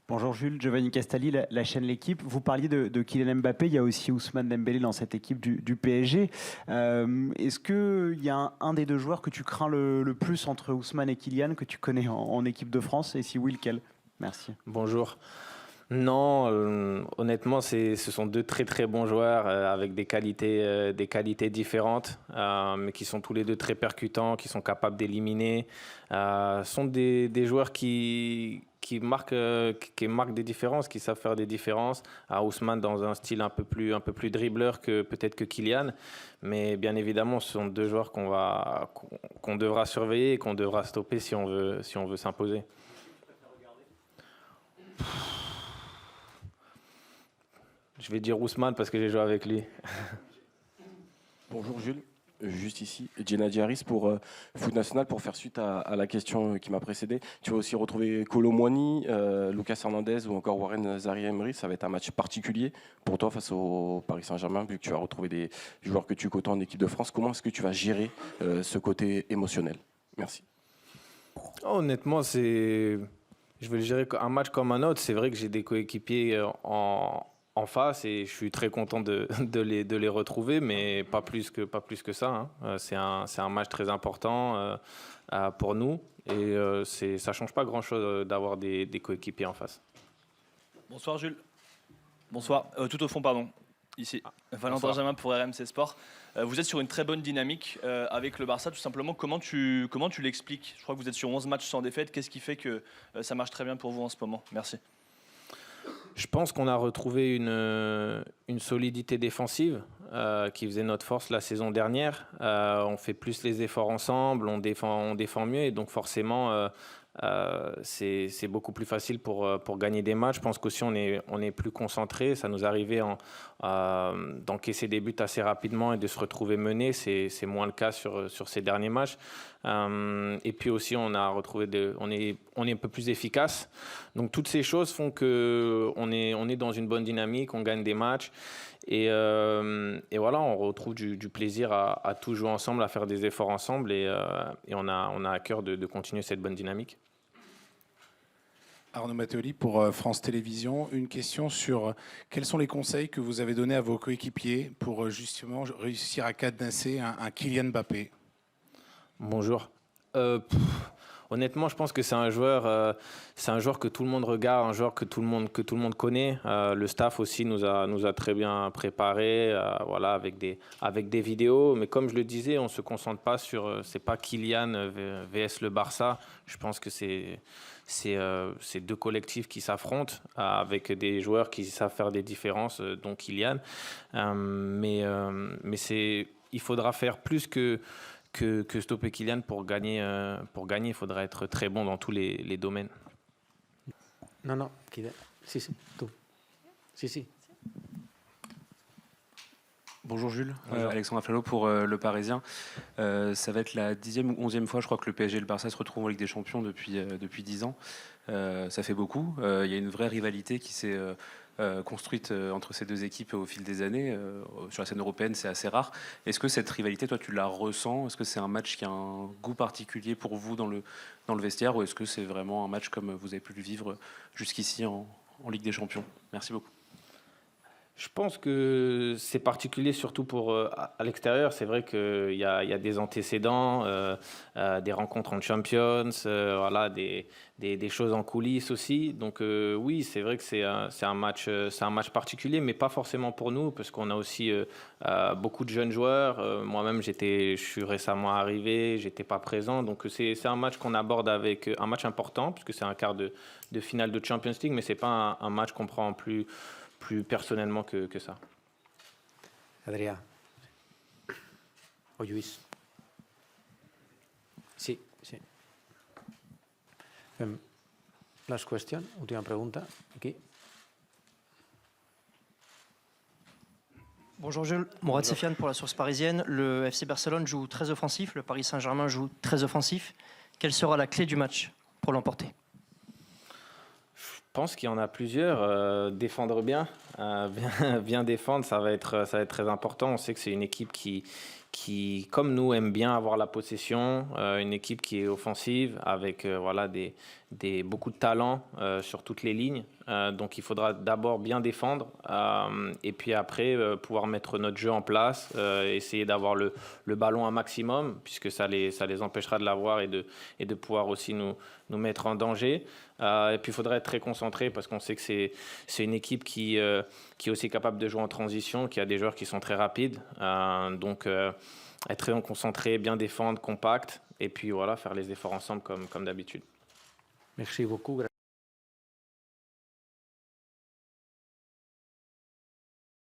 Bonjour Jules, Giovanni Castaldi, la chaîne L'équipe. Vous parliez de Kylian Mbappé, il y a aussi Ousmane Dembélé dans cette équipe du PSG. Est-ce qu'il y a un des deux joueurs que tu crains le plus entre Ousmane et Kylian, que tu connais en équipe de France? Et si oui, lequel? Merci. Bonjour. Non, honnêtement, ce sont deux très très bons joueurs avec des qualités différentes, mais qui sont tous les deux très percutants, qui sont capables d'éliminer. Sont des joueurs qui marquent des différences, qui savent faire des différences. Ousmane dans un style un peu plus dribbleur que peut-être que Kylian, mais bien évidemment, ce sont deux joueurs qu'on devra surveiller et qu'on devra stopper si on veut s'imposer. Je vais dire Ousmane parce que j'ai joué avec lui. Bonjour Jules, juste ici, Djenadi Harris pour Foot National pour faire suite à la question qui m'a précédé. Tu vas aussi retrouver Kolo Muani, Lucas Hernandez ou encore Warren Zaïre-Emery. Ça va être un match particulier pour toi face au Paris Saint-Germain vu que tu vas retrouver des joueurs que tu côtoies en équipe de France. Comment est-ce que tu vas gérer ce côté émotionnel? Merci. Honnêtement, je vais le gérer un match comme un autre. C'est vrai que j'ai des coéquipiers en face et je suis très content de les retrouver, mais pas plus que ça, hein. C'est un match très important pour nous et ça change pas grand-chose d'avoir des coéquipiers en face. Bonsoir Jules. Bonsoir. Tout au fond, pardon. Ici, Valentin Jamin pour RMC Sport. Vous êtes sur une très bonne dynamique avec le Barça. Tout simplement, comment tu l'expliques? Je crois que vous êtes sur 11 matchs sans défaite. Qu'est-ce qui fait que ça marche très bien pour vous en ce moment? Merci. Je pense qu'on a retrouvé une solidité défensive qui faisait notre force la saison dernière. On fait plus les efforts ensemble, on défend mieux et donc forcément c'est beaucoup plus facile pour gagner des matchs. Je pense qu'aussi on est plus concentré. Ça nous arrivait d'encaisser des buts assez rapidement et de se retrouver mené. C'est moins le cas sur ces derniers matchs. Et puis aussi on a retrouvé on est un peu plus efficace. Donc toutes ces choses font que on est dans une bonne dynamique, on gagne des matchs. Et voilà, on retrouve du plaisir à tout jouer ensemble, à faire des efforts ensemble et on a à cœur de continuer cette bonne dynamique. Arnaud Matteoli pour France Télévisions. Une question sur quels sont les conseils que vous avez donnés à vos coéquipiers pour justement réussir à cadenasser un Kylian Mbappé? Bonjour. Honnêtement, je pense que c'est un joueur que tout le monde regarde, un joueur que tout le monde connaît. Le staff aussi nous a très bien préparé, voilà, avec des vidéos. Mais comme je le disais, on se concentre pas c'est pas Kylian vs le Barça. Je pense que c'est deux collectifs qui s'affrontent avec des joueurs qui savent faire des différences, dont Kylian. Mais il faudra faire plus que stopper Kylian pour gagner. Il faudra être très bon dans tous les domaines. Non, Kylian. Si, tout. Si. Bonjour Jules, Bonjour. Alexandre Aflalo pour Le Parisien. Ça va être la 10e ou 11e fois, je crois, que le PSG et le Barça se retrouvent en Ligue des Champions depuis 10 ans. Ça fait beaucoup. Il y a une vraie rivalité qui s'est construite entre ces deux équipes au fil des années. Sur la scène européenne, c'est assez rare. Est-ce que cette rivalité, toi, tu la ressens? Est-ce que c'est un match qui a un goût particulier pour vous dans le vestiaire, ou est-ce que c'est vraiment un match comme vous avez pu le vivre jusqu'ici en Ligue des Champions? Merci beaucoup. Je pense que c'est particulier surtout à l'extérieur. C'est vrai qu'il y a des antécédents, des rencontres en Champions, voilà, des choses en coulisses aussi. Donc oui, c'est vrai que c'est un match particulier, mais pas forcément pour nous, parce qu'on a aussi beaucoup de jeunes joueurs. Moi-même, je suis récemment arrivé, j'étais pas présent. Donc c'est un match qu'on aborde avec un match important, puisque c'est un quart de finale de Champions League, mais c'est pas un match qu'on prend plus personnellement que ça. Adrià. O Lluís. Sí. Last question, última pregunta. Aquí. Bonjour Jules, Mourad Sefiane pour la Source Parisienne. Le FC Barcelone joue très offensif, le Paris Saint-Germain joue très offensif. Quelle sera la clé du match pour l'emporter? Je pense qu'il y en a plusieurs. Défendre bien défendre, ça va être très important. On sait que c'est une équipe qui qui, comme nous, aime bien avoir la possession, une équipe qui est offensive avec voilà, beaucoup de talent sur toutes les lignes. Donc il faudra d'abord bien défendre et puis après pouvoir mettre notre jeu en place, essayer d'avoir le ballon un maximum puisque ça les empêchera de l'avoir et de pouvoir aussi nous mettre en danger. Et puis il faudra être très concentré parce qu'on sait que c'est une équipe qui est aussi capable de jouer en transition, qui a des joueurs qui sont très rapides. Donc être très concentré, bien défendre, compact et puis voilà, faire les efforts ensemble comme d'habitude. Merci beaucoup.